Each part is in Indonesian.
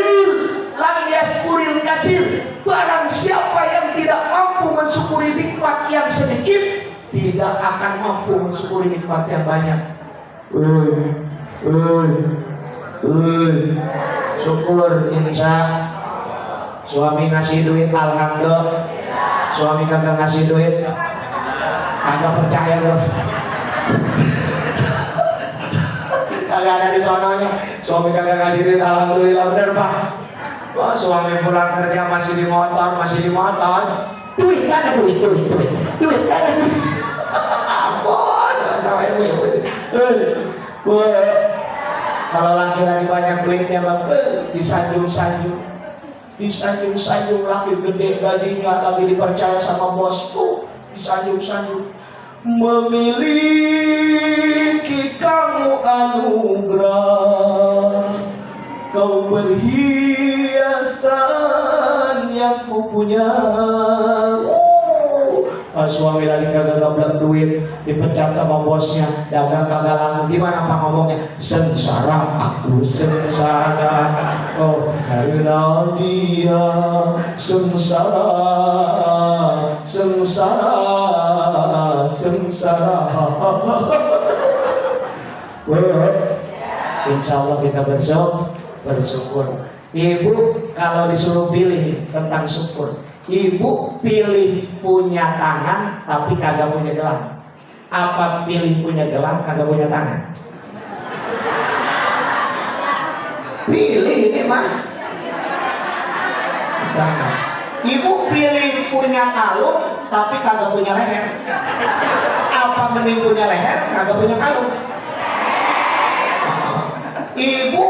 qalil lam yaskuril katsir. Barang siapa yang tidak mampu mensyukuri nikmat yang sedikit, tidak akan mampu mensyukuri nikmat yang banyak. Syukur insya. Suami ngasih duit alhamdulillah. Suami kagak ngasih duit, kagak percaya loh. Kagak ada di sononya. Suami kagak ngasih duit alhamdulillah, bener Pak. Oh, suami pulang kerja masih di motor. Duit mana duit mana duit. Ampun, sama ibu. Kalau laki-laki banyak duitnya Bang, disanjung-sanjung laki gede gajinya lagi dipercaya sama bosku, disanjung-sanjung. Memiliki kamu anugerah, kau perhiasan yang ku punya. Suami lagi kagak gablek duit, dipecat sama bosnya, dagang kagak laku. Gimana Pak ngomongnya? Sengsara, aku sengsara, oh karena dia. Sengsara. Insya Allah kita bersyukur. Ibu kalau disuruh pilih tentang syukur, ibu pilih punya tangan tapi kagak punya gelang, apa pilih punya gelang kagak punya tangan? Pilih ini mah tangan. Ibu pilih punya kalung tapi kagak punya leher, apa mending punya leher kagak punya kalung? Ibu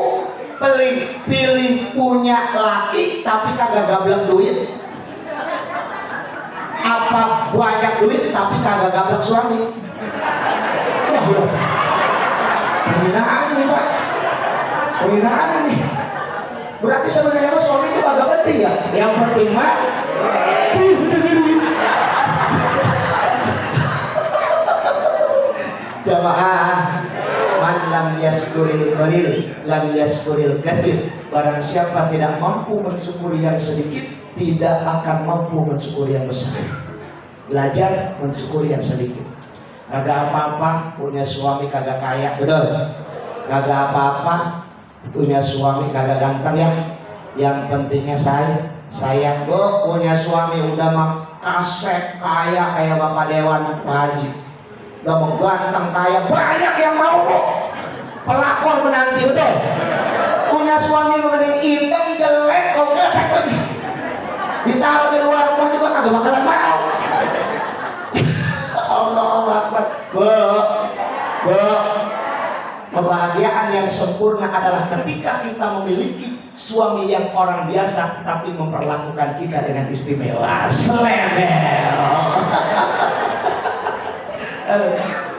pilih punya laki tapi kagak gablek duit, apa banyak duit tapi kagak gablek suami? Penghinaan nih Pak, penghinaan nih. Berarti sebenarnya suami itu agak penting ya. Yang penting mah jamaah, man lam yaskuril qalil lam yaskuril katsir. Barang siapa tidak mampu mensyukuri yang sedikit, tidak akan mampu mensyukuri yang besar. Belajar mensyukuri yang sedikit. Kagak apa-apa punya suami kagak kaya, betul? Kagak apa-apa punya suami kagak ganteng ya. Yang pentingnya sayang. Bu, punya suami udah mah kasep kaya kayak Bapak Dewan Pak Haji, udah mau ganteng kaya, banyak yang mau Bu. Pelakor menanti, betul? Punya suami mending hitam jelek kok getek lagi, ditaruh di luar rumah juga kagak bakalan mau. Allahu Akbar. Bu, kebahagiaan yang sempurna adalah ketika kita memiliki suami yang orang biasa tapi memperlakukan kita dengan istimewa. Selebel.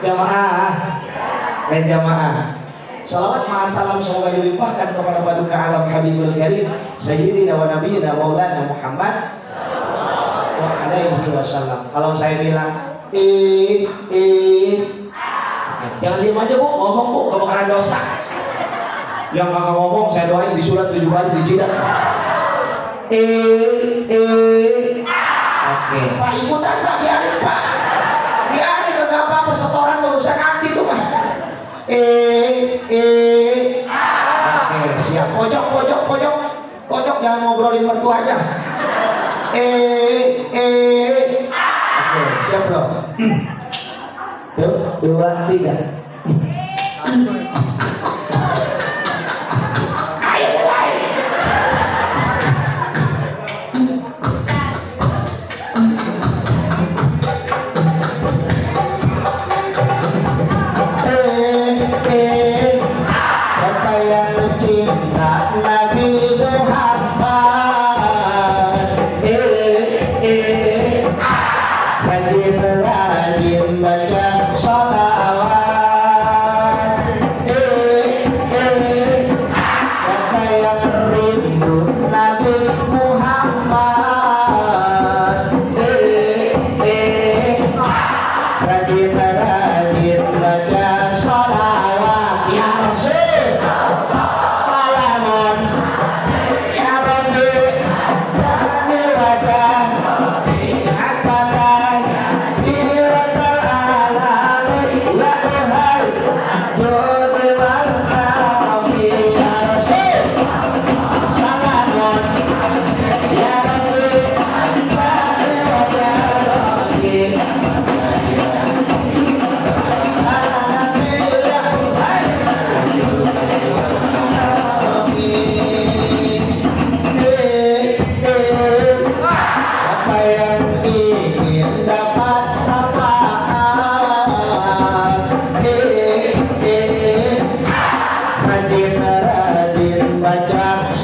Jamaah. Salawat ma'asalam semoga dilimpahkan kepada paduka alam Habibul Karim Sayyidina wa Nabiyina Maulana Muhammad wa alaihi wasallam. Kalau saya bilang jangan diam aja Bu, ngomong Bu, gak bakalan dosa. Yang gak ngomong saya doain di surat 7 baris di jidat. Oke. Pak ikutan Pak, biarin Pak. Biarin, gak apa-apa, setoran urusan nanti tuh Pak. Oke, siap. Pojok jangan ngobrolin mertua aja. Oke, siap bro. 1, 2, 3. Ayo mulai. Siapa yang cinta Nabi Muhammad, rajin baca sholawat. Siapa yang rindu Nabi Muhammad, rajin baca sholawat. Ya Rasul, salamun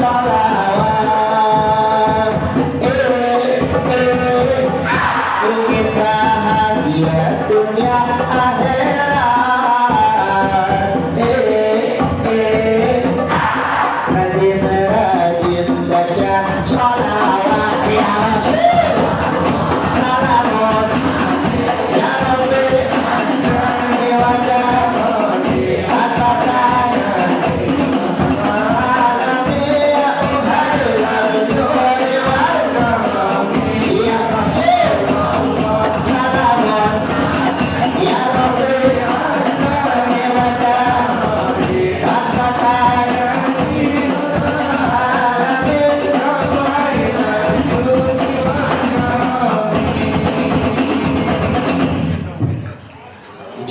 salawat. Ingin bahagia dunia akhirat. Rajin-rajin baca salawat ya Rasul. Salawat ya Rabbi di wajah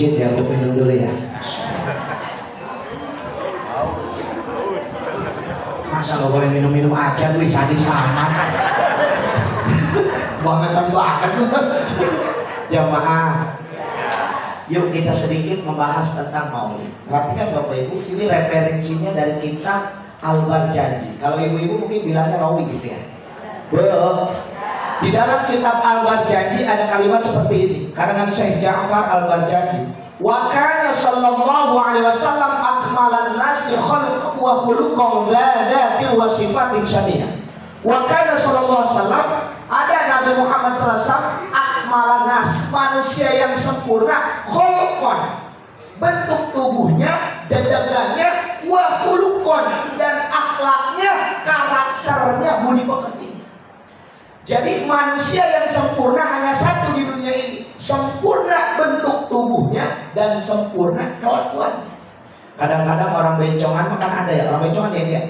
izin ya, aku minum dulu ya. Masa nggak boleh minum-minum aja tuh di sana. Bangetan banget. Jamaah, yuk kita sedikit membahas tentang maulid. Perhatikan Bapak Ibu, ini referensinya dari kitab Al-Barjanji. Kalau ibu-ibu mungkin bilangnya rawi gitu ya. Belum. Di dalam kitab Al-Barjanji ada kalimat seperti ini. Karena Syekh Ja'far Al-Barjanji, wa kana sallallahu alaihi wasallam akmalan nasi khalqan wa khuluqan la dati wa sifatin syani'ah. Wa kana sallallahu alaihi wasallam, ada Nabi Muhammad sallallahu alaihi wasallam akmalan nas, manusia yang sempurna, khalqan, bentuk tubuhnya, dagangannya, wa khuluqan, dan akhlaknya, karakternya, budi pekerti. Jadi manusia yang sempurna hanya satu di dunia ini, sempurna bentuk tubuhnya dan sempurna kelakuannya. Kadang-kadang orang bencongan makan ada ya, orang bencongan ya dia.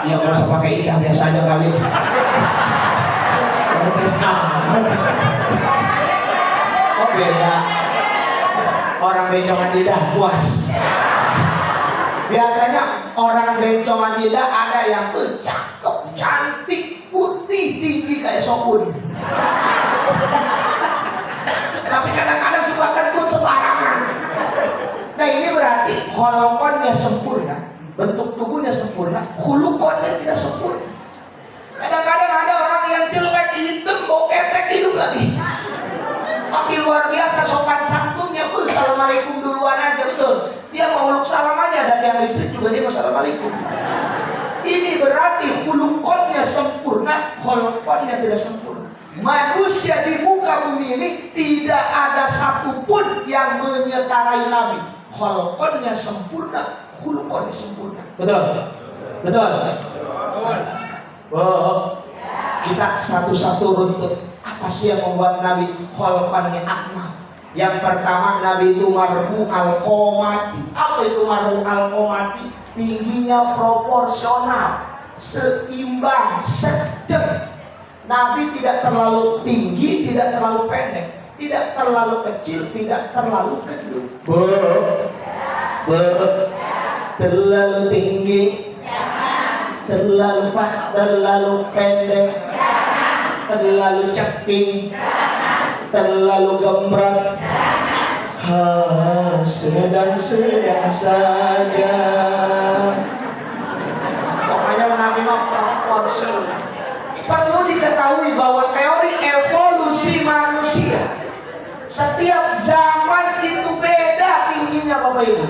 Ya nggak usah pakai ikan, biasa aja kali. Oh beda. Orang bencongan lidah puas. Biasanya orang bencongan lidah ada yang cakep, cantik, putih, tinggi kayak sokun. Tapi kadang-kadang suka kentut sembarangan. Nah ini berarti kholokonnya sempurna, bentuk tubuhnya sempurna, khulukonnya tidak sempurna. Kadang-kadang ada orang yang jelek, hitam, bau ketek, hidup lagi. Tapi luar biasa sopan santunnya, assalamualaikum duluan aja, betul. Dia mau meluk salam aja, dan yang listrik juga dia assalamualaikum. Ini berarti khulukonnya sempurna, khulukonnya tidak sempurna. Manusia di muka bumi ini tidak ada satupun yang menyetarai Nabi. Khulukonnya sempurna, khulukonnya sempurna. Betul? Betul? Oh, kita satu-satu runtut. Apa sih yang membuat Nabi khulukonnya akmal? Yang pertama, Nabi itu marbu al-qomati. Apa itu marbu al-qomati? Tingginya proporsional, seimbang, sedang. Nabi tidak terlalu tinggi, tidak terlalu pendek, tidak terlalu kecil, tidak terlalu gendut. Terlalu tinggi, terlalu pendek, terlalu ceking, terlalu gembrot. Sedang-sedang saja. Pokoknya Nabi proporsional. Perlu diketahui bahwa teori evolusi manusia setiap zaman itu beda tingginya Bapak Ibu.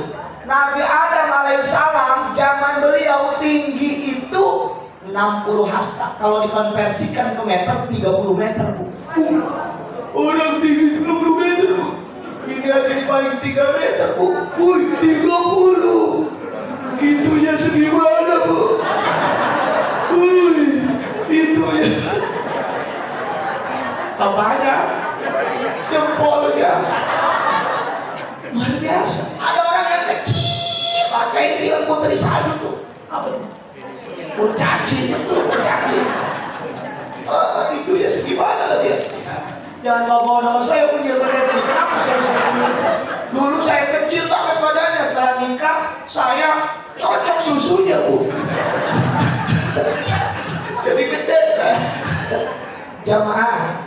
Nabi Adam alaihissalam zaman beliau tinggi itu 60 hasta. Kalau dikonversikan ke meter 30 meter Bu. Orang tinggi 30 meter Bu. Ini aja paling 3 meter Bu. 30. Itunya segimana Bu? Itu ya. Apanya? Jempolnya. Luar biasa. Ada orang yang kecil pakai bilang putri salju tuh. Apa itu? Kurcaci betul, kurcaci. Itu ya segimana lah dia. Jangan bawa nama saya punya badan. Kenapa saya punya? Dulu saya kecil banget badannya. Setelah nikah saya cocok susunya Bu. Jadi gede kan? Jamaah,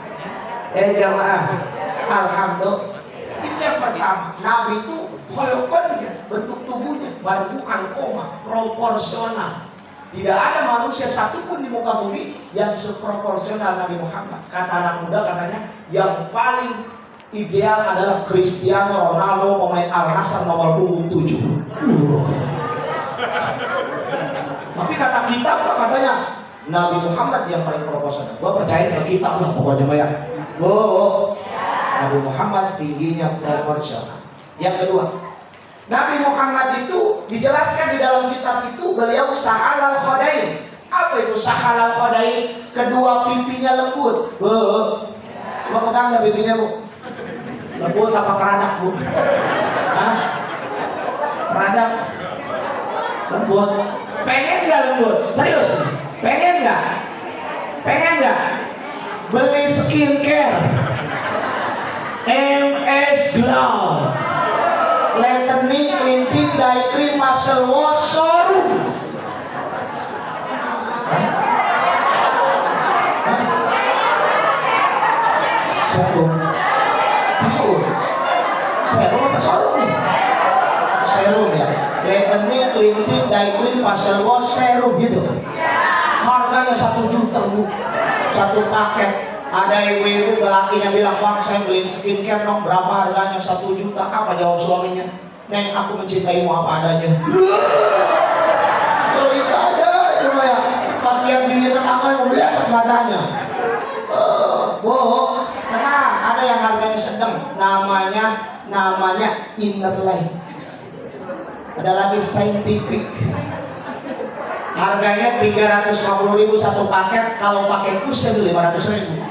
alhamdulillah. Itu yang pertama, Nabi itu Kholqonnya, bentuk tubuhnya, bukan koma, proporsional. Tidak ada manusia satupun di muka bumi yang seproporsional Nabi Muhammad. Kata anak muda katanya, yang paling ideal adalah Cristiano Ronaldo, pemain Al-Nassr nomor punggung 7. Tapi kata kitab katanya Nabi Muhammad yang paling proporsional. Gua percaya ke kitab lah pokoknya ya. Nabi Muhammad tingginya proporsional. Yang kedua, Nabi Muhammad itu dijelaskan di dalam kitab itu beliau sahalal khodain. Apa itu sahalal khodain? Kedua pipinya lembut. Coba pegang nggak pipinya, Bu? Lembut apa keradak, Bu? Hah? Keradak? Lembut. Pengen nggak lembut? Serius? Pengen nggak? Pengen nggak? Beli skincare MS Glow, Lightening, Cleansing, Day Cream, Facial Wash, Showroom. Serum. Tahu? Serum apa showroom nih? Serum ya. Lightening, Cleansing, Day Cream, Facial Wash, Serum gitu. Harganya 1 juta, Bu. Satu paket. Ada ibu-ibu lakinya bilang, Bang, saya beli skincare dong, berapa harganya? 1 juta. Apa jawab suaminya? Neng, aku mencintaimu apa adanya. Cerita aja cuma ya. Pas lihat bini tetangga, lihat matanya. Bu, tenang, ada yang harganya sedang. Namanya Inner Light. Ada lagi Scientific. Harganya 350.000 satu paket, kalau pakai kusen 500.000.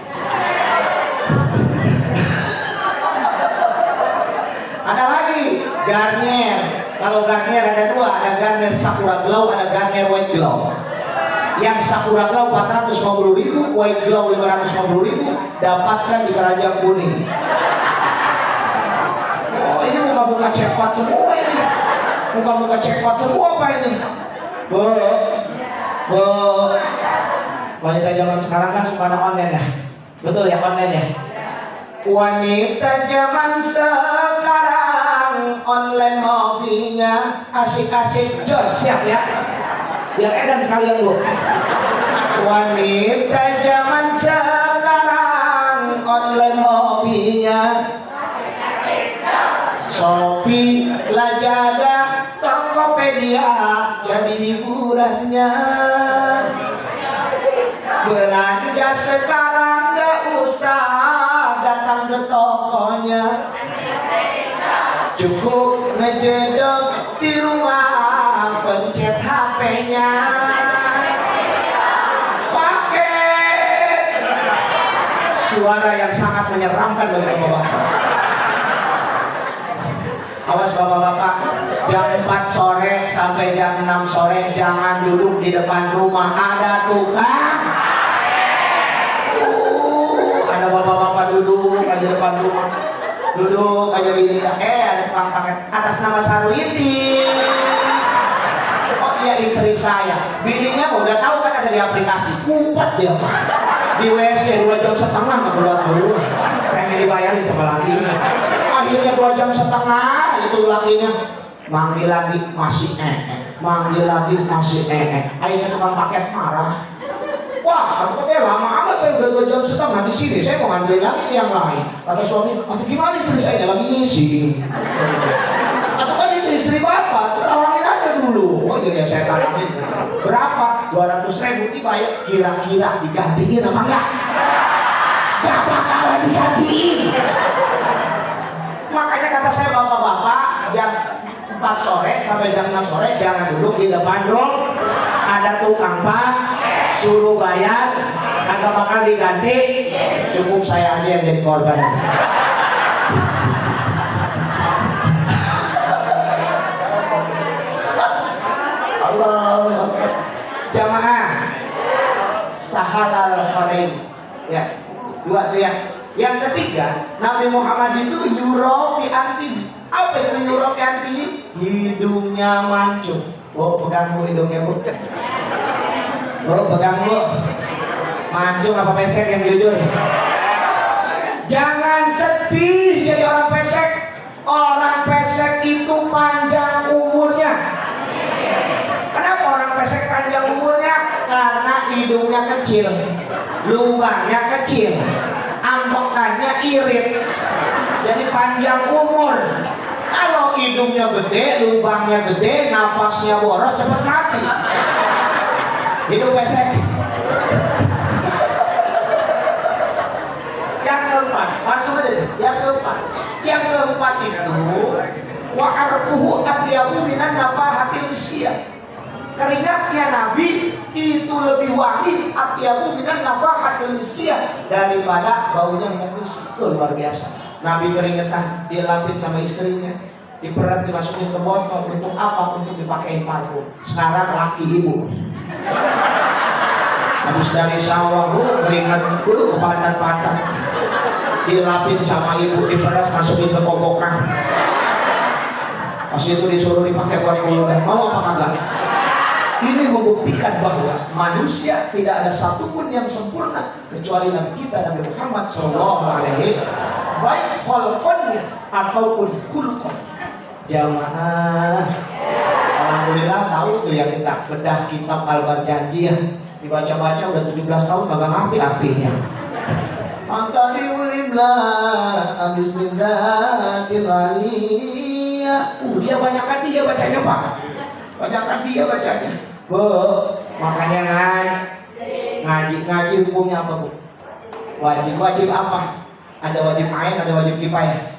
Ada lagi Garnier. Kalau Garnier ada dua, ada Garnier Sakura Glow, ada Garnier White Glow. Yang Sakura Glow 450.000, White Glow 550.000, dapatkan di Kerajaan Kuning. Oh, ini muka-muka cepat semua ini. Muka-muka cepat semua apa ini? Wanita zaman sekarang kan suka ada online ya. Betul ya, online ya. Wanita zaman sekarang online hobinya asik-asik. Jos, siap ya. Biar edan sekalian, Bu. Wanita zaman sekarang online hobinya Shopee, Lazada, Tokopedia jadi hiburannya. Belanja sekarang gak usah datang ke tokonya, cukup ngejedok di rumah, pencet HP-nya, pakai suara yang sangat menyeramkan bagi bapak-bapak. Awas bapak-bapak, jam 4 sore sampai jam 6 sore jangan duduk di depan rumah, ada tukang. Ada bapak-bapak duduk aja depan rumah, duduk aja gini, ada tukang paket atas nama Sarwiti. Oh iya, istri saya, bininya udah tahu kan ada di aplikasi, kumpet dia Pak. Di WC 2 jam setengah nggak keluar dulu, pengen dibayarin sama laki. Akhirnya 2 jam setengah itu lakinya manggil lagi masih manggil lagi masih akhirnya tukang paket marah. Wah, kamu katanya lama amat, saya udah 2 jam setengah di sini, saya mau nganterin lagi yang lain. Kata suami, atau gimana istri saya lagi ngisi? Atau kan itu istri bapak, tolongin aja dulu. Oh iya, saya talangin. Berapa? 200.000 dibayar, kira-kira digantiin apa enggak? Gak bakalan digantiin. Makanya kata saya, bapak-bapak jam 4 sore sampai jam 6 sore jangan duduk di depan dong. Ada tukang pak, suruh bayar, kagak bakal diganti. Cukup saya aja yang jadi korban. Allah. Jamaah sahalal khodain. Ya, 2 tuh ya. Yang ketiga, Nabi Muhammad itu yuro fi anfihi. Apa itu yuro fi anfihi? Hidungnya mancung. Oh, pegang Bu hidungnya, Bu. Oh, pegang Bu. Mancung apa pesek yang jujur? Jangan sedih jadi orang pesek. Orang pesek itu panjang umurnya. Kenapa orang pesek panjang umurnya? Karena hidungnya kecil, lubangnya kecil, ambekannya irit, jadi panjang umur. Kalau hidungnya gede, lubangnya gede, napasnya boros, cepat mati. Hidup pesek. Yang keempat, langsung aja. Yang keempat itu wa arquhu atyabu minan nafahatil miskiyah. Keringatnya Nabi itu lebih wangi atyabu minan nafahatil miskiyah daripada baunya minyak misk. Luar biasa. Nabi keringetan, dilapis sama istrinya, diperat, dimasukin ke botol. Untuk apa? Untuk dipakein parfum. Sekarang laki ibu habis dari sawah, keringat, kepantat-pantat, dilapin sama ibu, diperas, masukin ke kokokan. Pas itu disuruh dipakai buat dan mau apa kagak? Ini membuktikan bahwa manusia tidak ada satupun yang sempurna kecuali Nabi kita Nabi Muhammad SAW, baik kholqonnya ataupun khulqon. Jamaah, alhamdulillah tahu tuh ya kita bedah kitab Al-Barjanjiyah, dibaca-baca udah 17 tahun kagak ngerti artinya. Angkari ulimlah bismillatil aliyah. Dia banyakan dia bacanya Pak. Banyakan dia bacanya. Bu, makanya ngaji hukumnya apa Bu? Wajib apa? Ada wajib ain, ada wajib kifayah.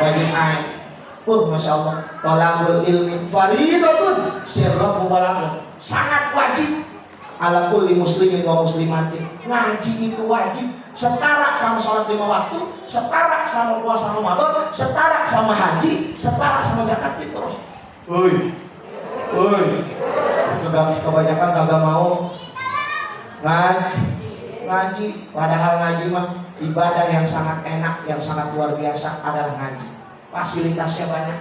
Wajib ain. Masya Allah. Talabul ilmi faridatun sirrat mubalagh. Sangat wajib ala kulli muslimin wa muslimatin. Ngaji itu wajib, setara sama sholat 5 waktu, setara sama puasa Ramadan, setara sama haji, setara sama zakat fitrah. Kebanyakan kagak mau ngaji. Padahal ngaji mah ibadah yang sangat enak, yang sangat luar biasa adalah ngaji. Fasilitasnya banyak.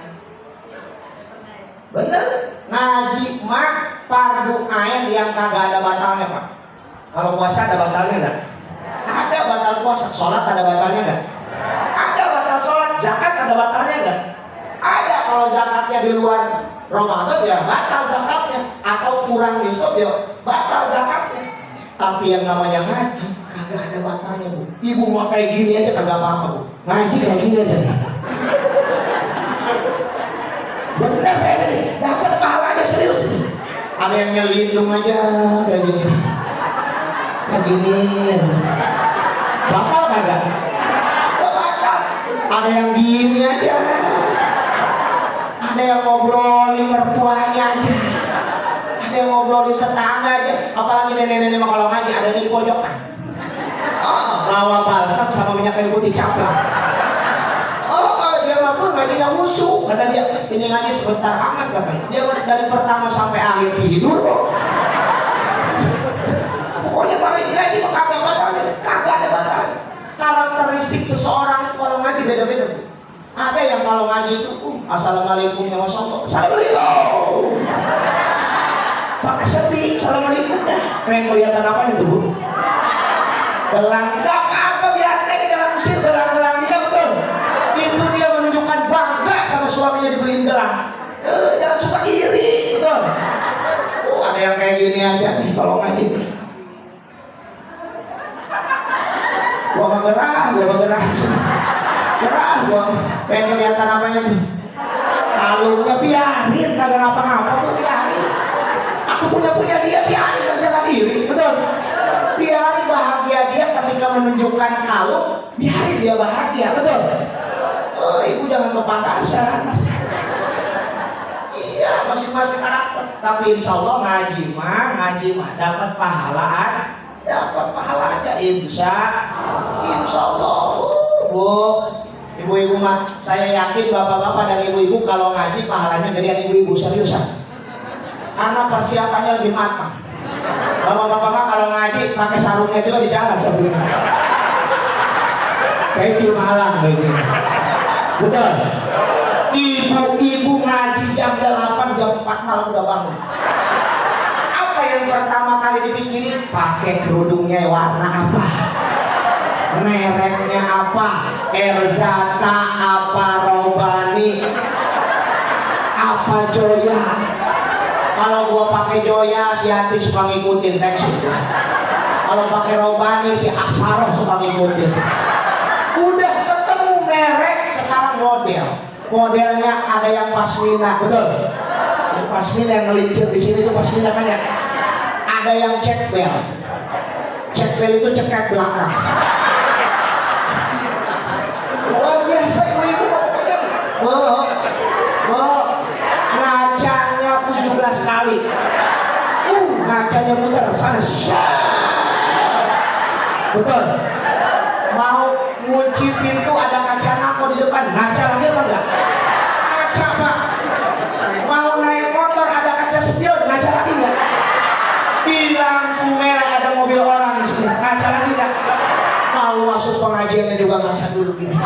Bener, ngaji mah fardu ain yang kagak ada batalnya Pak. Kalau puasa ada batalnya enggak? Ada batal puasa. Sholat ada batalnya enggak? Ada batal sholat. Zakat ada batalnya enggak? Ada. Kalau zakatnya di luar Ramadan ya batal zakatnya, atau kurang nisab ya batal zakatnya. Tapi yang namanya ngaji kagak ada batalnya Bu. Ibu mau kayak gini aja kagak apa-apa Bu. Ngaji kayak gini aja. Benar saya ini dapat pahalanya serius. Ada yang nyelindung aja kayak gini. Kayak gini. Bakal kagak? Gak bakal. Ada yang gini aja. Ada yang ngobrolin mertuanya aja. Ada yang ngobrolin tetangga aja. Apalagi nenek-nenek kalau ngaji ada di pojokan. Bawa balsam sama minyak kayu putih caplak. Dia mampu ngaji yang musuh. Kata dia, ini ngaji sebentar amat katanya. Dia dari pertama sampai akhir tidur. Pokoknya pakai ngaji kagak batal. Kagak ada batal. Karakteristik seseorang itu kalau ngaji beda-beda. Ada yang kalau ngaji itu assalamualaikum ya wasallam. Assalamualaikum. Pakai sedih, assalamualaikum dah. Pengen kelihatan apa itu Bu? Gelang, enggak apa biasa ke dalam musir, gelang-gelang dia betul. Itu dia menunjukkan bangga sama suaminya dibeliin gelang. Jangan suka iri, betul. Ada yang kayak gini aja nih kalau ngaji nih. Gua bergerah. Gerah gua. Pengen kelihatan apanya nih? Kalungnya biarin, kagak ngapa-ngapa gua biarin. Aku punya dia biarin, jangan iri, betul. Biarin bahagia dia ketika menunjukkan kalung, biarin dia bahagia, betul. Ibu jangan kepanasan. Iya, masing-masing karakter. Tapi insya Allah ngaji mah dapat pahala aja insya Allah. Bu, ibu-ibu mah saya yakin bapak-bapak dan ibu-ibu kalau ngaji pahalanya gedean ibu-ibu seriusan. Karena persiapannya lebih matang. Bapak-bapak mah kalau ngaji pakai sarungnya juga di jalan sebelumnya. Kayak malam begini. Betul. Ibu-ibu ngaji jam 8, jam 4 malam udah bangun. Apa yang pertama kali dipikirin? Pakai kerudungnya warna apa? Mereknya apa? Erzata apa Robani? Apa Joya? Kalau gua pakai Joya, si Hati suka ngikutin teks. Kalau pakai Robani, si Aksaro suka ngikutin. Udah ketemu merek, sekarang model. Modelnya ada yang pasmina, betul? Pasmina yang ngelincir di sini tuh pasmina kan ya? Ada yang check bel. Check bel itu cekek belakang. Luar biasa ibu-ibu ngomongnya. Ngacanya 17 kali. Ngacanya muter sana. Betul. Mau ngunci pintu ada kaca nako di depan, ngaca lagi apa enggak? Ngaca Pak. Mau naik motor ada kaca spion, ngaca lagi enggak? Di lampu merah ada mobil orang di sini, ngaca lagi enggak? Mau masuk pengajiannya juga ngaca dulu gini.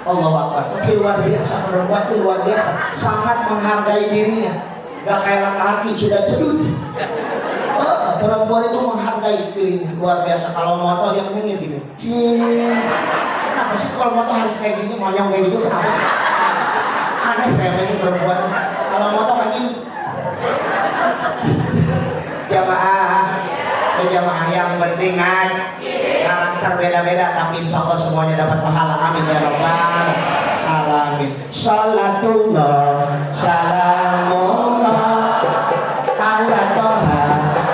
Allahu Akbar. Tapi luar biasa, perempuan itu luar biasa, sangat menghargai dirinya. Gak kayak laki-laki sudah sedut. Perempuan itu menghargai dirinya luar biasa. Kalau motor yang pengen gini. Kenapa sih kalau motor harus kayak gini, monyong kayak gitu? Kenapa sih? Aneh saya ini perempuan. Kalau motor kayak gini. Jamaah yang penting kan karakter beda-beda, tapi insya Allah semuanya dapat pahala. Amin ya rabbal alamin. Salatullah salamullah ala toha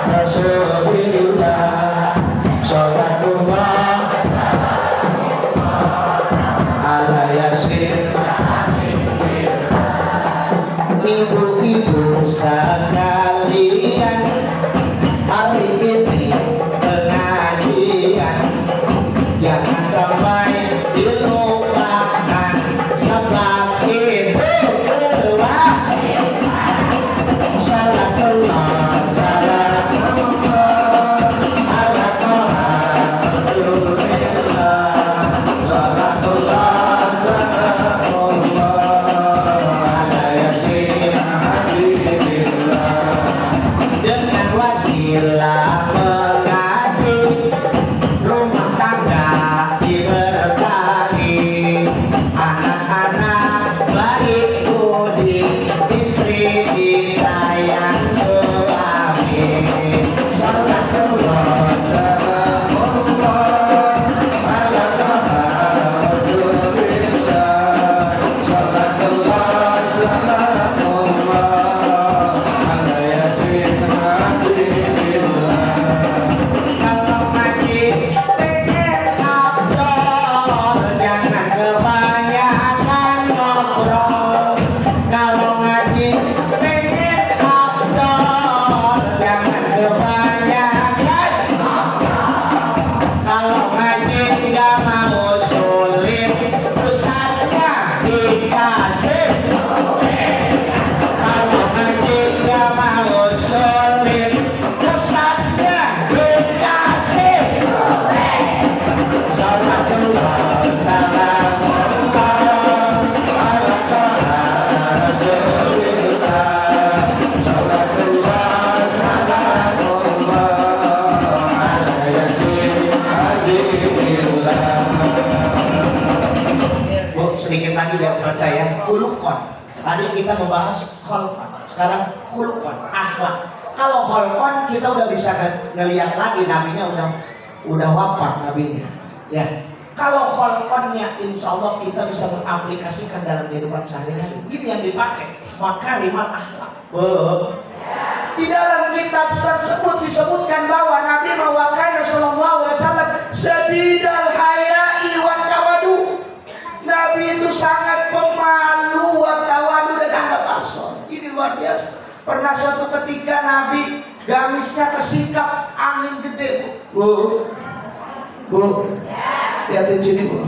rasulillah. Salatullah ala yasin. Ibu-ibu sekalian, hari ini pengajian jangan sampai dilupakan, sebab itu salatullah salamullah ala toha rasulillah. Salatullah salamullah ala yasin habibillah. Dengan wasilah mengaji, rumah tangga diberkahi, anak-anak baik budi, istri disayang suami. Salatullah salamullah ala toha rasulillah. Salatullah salamullah ala yasin habibillah. Kalau ngaji pengen ngobrol, jangan kebanyakan ngobrol. Kalau ngaji pengen ngobrol, jangan kebanyakan ngobrol. Kalau ngaji nggak mau sulit, ustadznya dikasih. Kalau ngaji nggak mau sulit, ustadznya dikasih. Salatullah salamullah ala toha rasulillah. Salatullah salamullah ala yasin habibillah. Bu, sedikit lagi biar selesai ya. Khuluqon. Tadi kita membahas kholqon, sekarang khuluqon, akhlak. Kalau kholqon kita udah bisa ngelihat lagi, nabinya udah wafat nabinya. Ya. Kalau kholqonnya insya Allah kita bisa mengaplikasikan dalam kehidupan sehari-hari. Ini yang dipakai, makarimat akhlak. Di dalam kitab tersebut disebutkan bahwa Nabi mewakana sallallahu alaihi wasallam sadidal haya'i wa tawadu. Nabi itu sangat pemalu wa tawadu dan anggap asor. Ini luar biasa. Pernah suatu ketika Nabi gamisnya kesikap angin gede, Bu. Lihatin sini, Bu.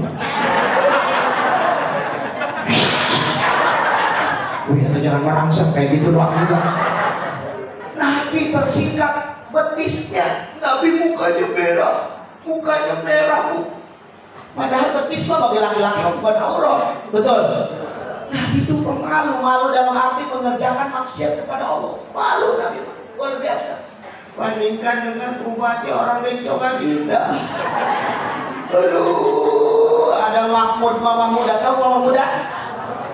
Itu jangan merangsek kayak gitu doang juga. Nabi tersikap betisnya, Nabi mukanya merah, Bu. Padahal betis mah bagi laki-laki bukan aurat, betul. Nabi itu malu dalam arti mengerjakan maksiat kepada Allah. Malu Nabi, luar biasa. Bandingkan dengan umatnya orang bencokan indah. Aduh, ada Mahmud, mama muda. Tahu mama muda?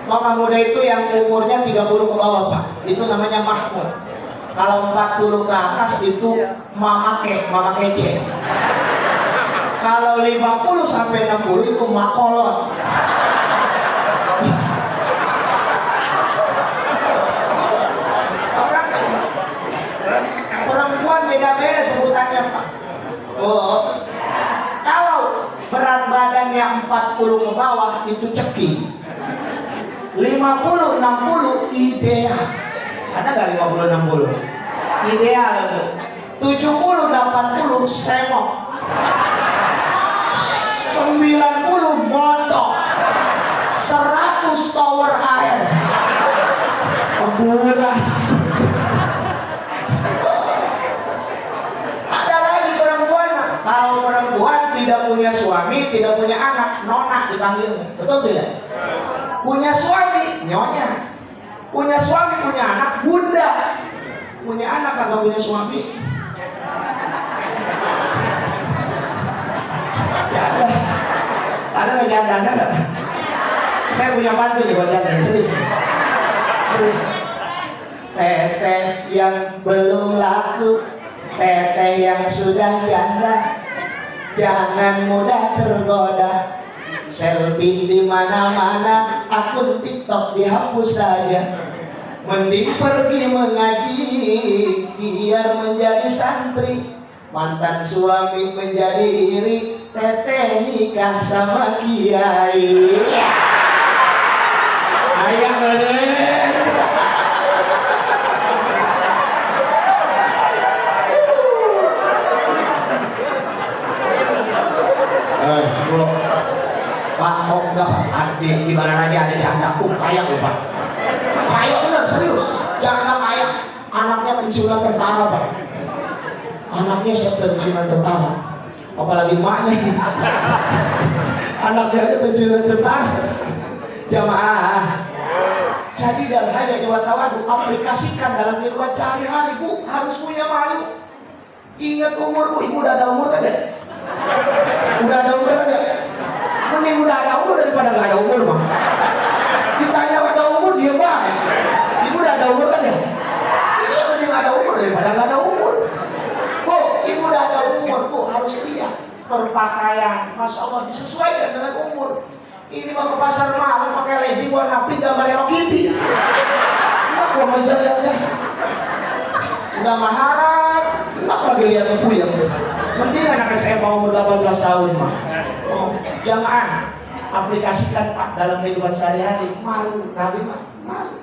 Mama muda itu yang umurnya 30 ke bawah, Pak. Itu namanya Mahmud. Kalau 40 ke atas itu mama kece. Kalau 50 sampai 60 itu makolot. Perempuan beda-beda sebutannya, Pak. Oh. Kalau berat badannya 40 ke bawah itu ceki. 50 60 ideal. Ada nggak 50 60? Ideal. 70 80 semok. 90 montok. 100 tower air. Murah. Ada lagi perempuan. Kalau perempuan tidak punya suami, tidak punya anak, nona dipanggilnya. Betul tidak? Punya suami, nyonya. Punya suami, punya anak, bunda. Punya anak kagak punya suami. Ya ada. Ada nggak janda? Ada nggak? Saya punya bantu nih buat janda. Serius. Teteh yang belum laku, teteh yang sudah janda, jangan mudah tergoda. Selfie di mana-mana, akun TikTok dihapus saja. Mending pergi mengaji, biar menjadi santri. Mantan suami menjadi iri, teteh nikah sama kiai. Ayah bener. Bro, Pak mau enggak adik di mana aja ada janda kaya Pak. Kaya bener serius, janda kaya. Anaknya pensiunan tentara Pak. Anaknya pensiunan tentara. Apalagi maknya. Anaknya aja pensiunan tentara. Jamaah. Jadi dalam hanya wartawan aplikasikan dalam kehidupan sehari-hari, Bu, harus punya malu. Ingat umur, Bu, Ibu udah ada umur kan ya? Udah ada umur kan ya? Mending udah ada umur daripada nggak ada umur, Bang. Ditanya ada umur dia baik. Ibu udah ada umur kan ya? Iya, mending ada umur daripada nggak ada umur. Bu, Ibu udah ada umur, Bu, harus lihat berpakaian, Masya Allah disesuaikan dengan umur. Ini mau ke pasar malam pakai legging warna pink gambar Hello Kitty. Aku mau jalan-jalan. Udah maharam, enak lagi lihat ibu yang mending anak SMA umur 18 tahun mah. Oh, jangan aplikasikan Pak dalam kehidupan sehari-hari. Malu, Nabi mah malu.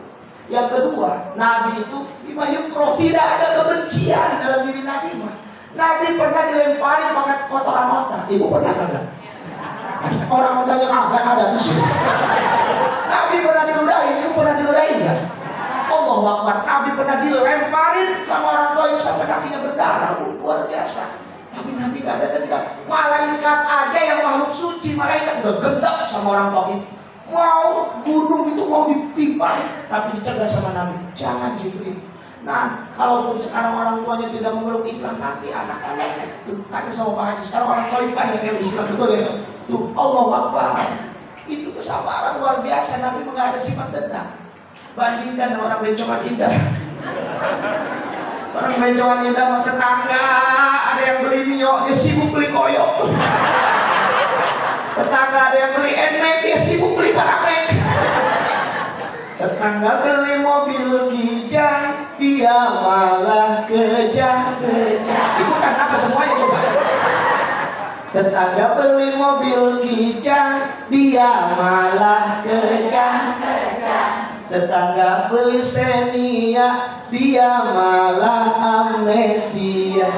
Yang kedua, Nabi itu bimayukro, tidak ada kebencian dalam diri Nabi mah. Nabi pernah dilempari pakai kotoran onta. Ibu pernah kagak? Orang tanya kagak ada di sini. Nabi pernah diludahin, ibu pernah diludahin nggak? Allahu Akbar. Nabi pernah dilemparin sama orang tua sampai kakinya berdarah, luar biasa. Tapi Nabi nggak ada dendam. Malaikat aja yang makhluk suci, malaikat udah gendam sama orang tua. Mau gunung itu mau ditimpa, tapi dicegah sama Nabi. Jangan Jibril. Nah, kalaupun sekarang orang tuanya tidak memeluk Islam, nanti anak-anaknya tuh tanya sama Pak Haji. Sekarang orang tua banyak yang Islam, betul ya? Tuh, Allahu Akbar. Itu kesabaran luar biasa. Nabi nggak ada sifat dendam. Bandingkan orang bencongan indah. Orang bencongan indah sama tetangga, ada yang beli mio, dia sibuk beli koyok. Tetangga ada yang beli enmet, dia sibuk beli karamek. Tetangga beli mobil kijang, dia malah kejang-kejang. Ikutan apa semuanya coba? Tetangga beli mobil kijang, dia malah kejang-kejang. Tetangga beli Xenia, dia malah amnesia.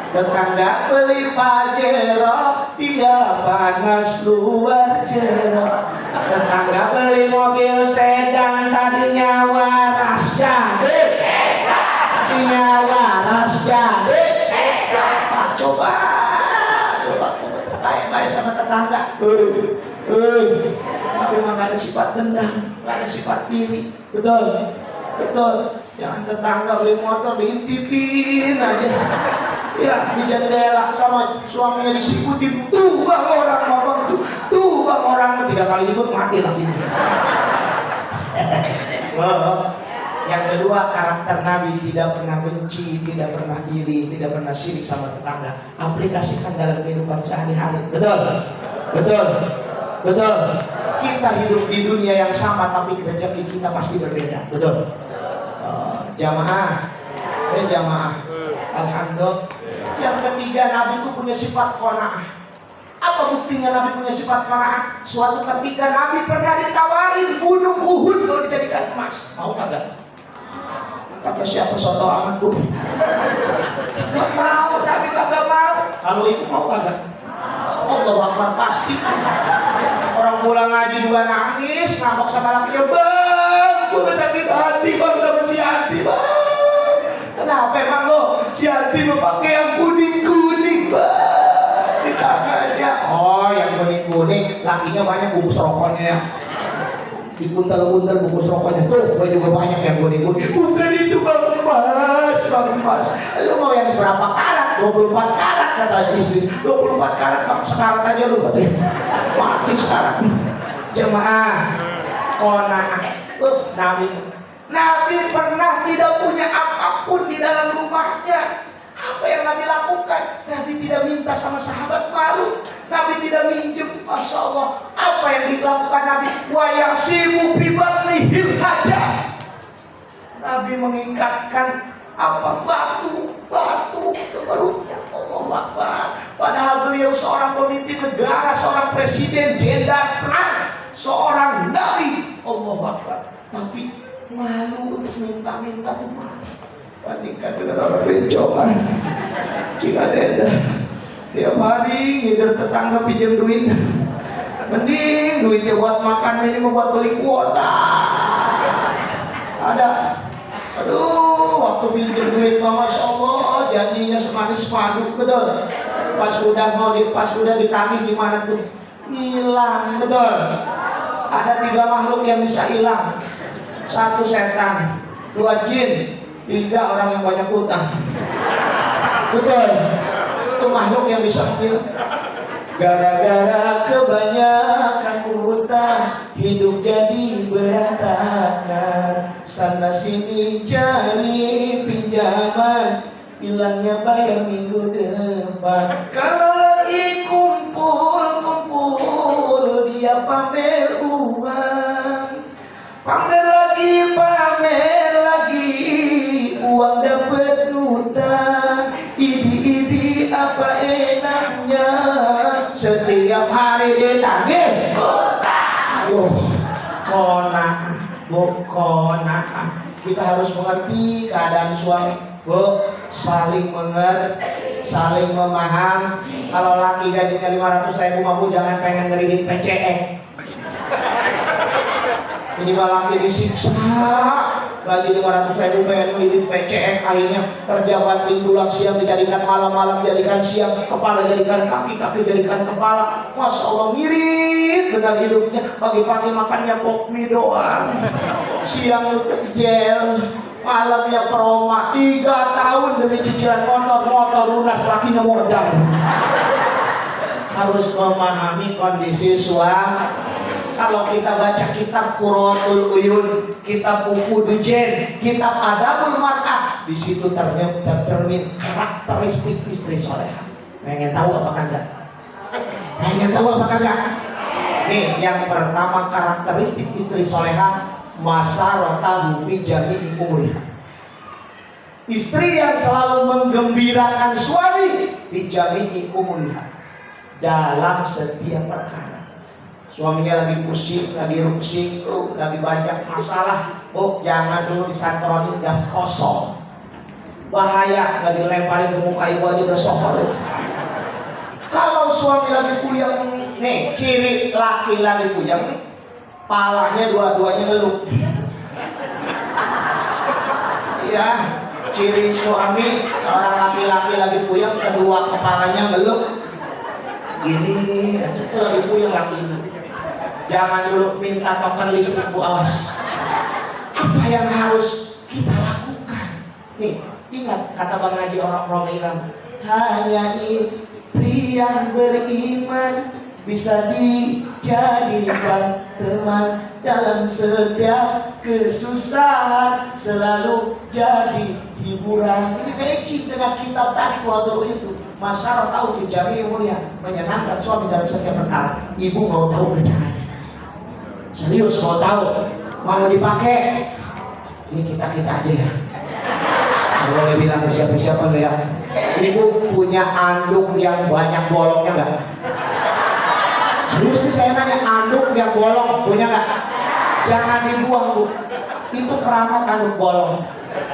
Tetangga beli Pajero, dia panas luar jero. Tetangga beli mobil sedan, tadinya waras jadi, tadinya waras jadi. Coba baik-baik sama tetangga. Tapi memang gak ada sifat dendam, gak ada sifat diri. Betul. Jangan tetangga beli motor diintipin aja. Ya, di jendela sama suaminya disikutin, tuh bang orang, abang tuh bang orang, 3 kali itu mati lagi. Yang kedua, karakter Nabi tidak pernah benci, tidak pernah iri, tidak pernah sirik sama tetangga. Aplikasikan dalam kehidupan sehari-hari. Betul? Betul? Betul? Kita hidup di dunia yang sama, tapi rezeki kita pasti berbeda. Betul? Jamaah. Jamaah. Alhamdulillah. Yang ketiga, Nabi itu punya sifat qanaah. Apa buktinya Nabi punya sifat qanaah? Suatu ketika Nabi pernah ditawarin gunung Uhud mau dijadikan emas. Mau kagak? Kata siapa soto amat tuh? Gak mau, Nabi kagak mau. Kalau itu mau kagak? Allah Akbar pasti. Orang pulang ngaji juga nangis, ngambek sama lakinya, bang, gue sakit hati bang sama si Anti bang. Kenapa emang lo? Si Anti mau pakai yang kuning-kuning bang di tangannya. Oh, yang kuning-kuning, lakinya banyak bungkus rokoknya ya. Dipuntel-puntel bungkus rokoknya tuh, gue juga banyak yang kuning-kuning. Bukan itu bang emas, bang emas. Lo mau yang seberapa karat? 24 karat kata istri. 24 karat bang, sekarat aja lu katanya. Mati sekarang. Jemaah, qanaah. Nabi pernah tidak punya apapun di dalam rumahnya. Apa yang Nabi lakukan? Nabi tidak minta sama sahabat malu. Nabi tidak minjem. Masya Allah. Apa yang dilakukan Nabi? Wa yasimu bi batnihil hajah. Nabi mengingkatkan apa batu ke perutnya. Allah Akbar. Padahal beliau seorang pemimpin negara, seorang presiden, jenderal perang, seorang nabi. Allah Akbar. Tapi malu untuk minta tuh malu. Bandingkan dengan orang bencokan. Jika ada tiap hari ngider tetangga pinjam duit, mending duitnya buat makan, ini buat beli kuota. Ada, aduh, waktu pinjam duit, masya Allah, janjinya semanis madu, betul. Pas udah ditagih gimana tuh? Hilang, betul. Ada 3 makhluk yang bisa hilang. 1 setan, 2 jin, 3 orang yang banyak utang. Betul. Itu makhluk yang bisa menghilang. Gara-gara kebanyakan utang, hidup jadi berantakan. Sana sini cari pinjaman, bilangnya bayar minggu depan. Kalau lagi kumpul, dia pamer uang. Pamer lagi, uang dapet utang. Idi apa enaknya, setiap hari ditagih utang. Qanaah. Kita harus mengerti keadaan suami, bu, saling mengerti, saling memaham. Kalau laki gajinya 500.000 mah bu, jangan pengen ngeridik PCE. Ini malah laki disiksa, gaji 500.000 pengen ngeridik PCE, akhirnya kerja banting tulang siang dijadikan malam jadikan siang, kepala jadikan kaki jadikan kepala. Masya Allah, mirip dengan hidupnya. Pagi-pagi makannya pok mie doang, siang gel, malamnya peroma. 3 tahun demi cicilan motor lunas, lakinya modal. Harus memahami kondisi suami. Kalau kita baca kitab Qurratul Uyun, kitab buku Dujen, kitab Adabul Mar'ah, di situ tercermin karakteristik istri solehah. Pengen tahu apa kagak? Nih, yang pertama karakteristik istri solehah, masaratahu bi jami'i umuriha. Istri yang selalu menggembirakan suami bi jami'i umuriha, dalam setiap perkara. Suaminya lagi pusing, lagi ruksing, lagi banyak masalah, jangan dulu disantronin gas kosong. Bahaya, lagi lemparin ke muka ibu aja udah sokor. Kalau suami lagi puyeng, nih ciri laki lagi puyeng, palanya dua-duanya ngeluh. Iya, ciri suami seorang laki-laki lagi puyeng, kedua kepalanya ngeluh. Gini, itu lagi puyeng laki ibu. Jangan dulu minta token listrik bu, awas. Apa yang harus kita lakukan? Nih, Ingat kata Bang Haji orang Romeirang, hanya istri yang beriman bisa dijadikan teman dalam setiap kesusahan, selalu jadi hiburan. Ini matching dengan kitab tadi waktu itu. Masalah tahu dijami mulia menyenangkan suami dalam setiap perkara. Ibu mau tahu caranya? Serius mau tahu? Mau dipakai? Ini kita aja ya. Kalau boleh bilang ke siapa-siapa ya. Ibu punya anduk yang banyak bolongnya nggak? Serius nih saya nanya, anduk yang bolong punya nggak? Jangan dibuang Bu. Itu keramat anduk bolong.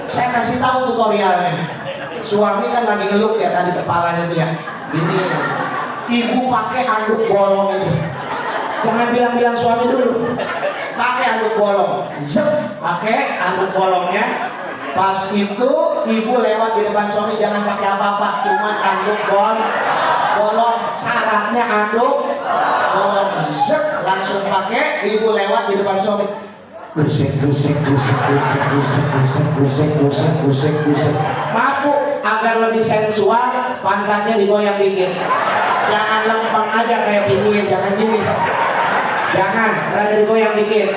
Saya kasih tahu tutorialnya. Suami kan lagi ngeluk ya tadi kepalanya tuh ya. Gini. Ibu pakai anduk bolong itu. Jangan bilang-bilang suami dulu. Pakai anduk bolong. Zep, pakai anduk bolongnya. Pas itu ibu lewat di depan suami jangan pakai apa-apa, cuma anduk bolong. Syaratnya anduk bolong. Zep, langsung pakai. Ibu lewat di depan suami. Gusik. Maaf Bu, agar lebih sensual, pantatnya digoyang dikit. Jangan lempeng aja kayak pinguin, jangan gini. Jangan, rada digoyang dikit.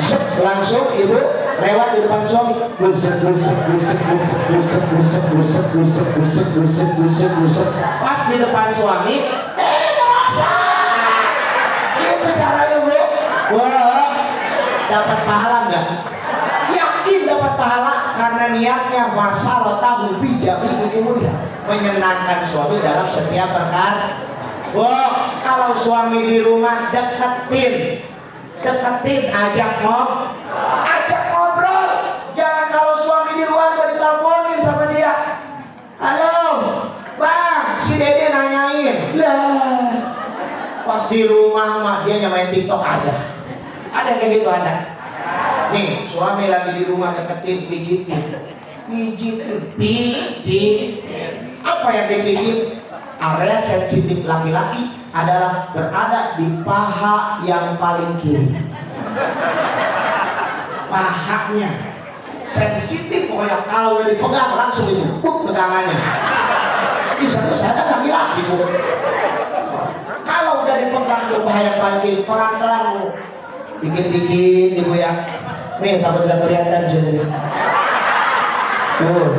Zep, langsung ibu lewat di depan suami. Pas di depan suami, itu caranya Bu. Wah, dapat pahala nggak? Yakin dapat pahala karena niatnya masalah tahu bijami ini mulia menyenangkan suami dalam setiap perkara. Wah, kalau suami di rumah deketin, ajak ngobrol. Jangan kalau suami di luar udah diteleponin sama dia. Halo, Bang, si Dede nanyain. Lah, pas di rumah mah dia main TikTok aja. Ada kayak gitu ada. Nih, suami lagi di rumah deketin, pijitin. Apa yang dipijit? Area sensitif laki-laki adalah berada di paha yang paling kiri. Pahanya sensitif pokoknya, kalau udah dipegang langsung itu pegangannya. Ini satu saya kan laki-laki Bu. Kalau udah dipegang tuh paha yang paling kiri, pelan-pelan Bu. Dikit-dikit Ibu ya. Nih takut gak kelihatan sini. Tuh,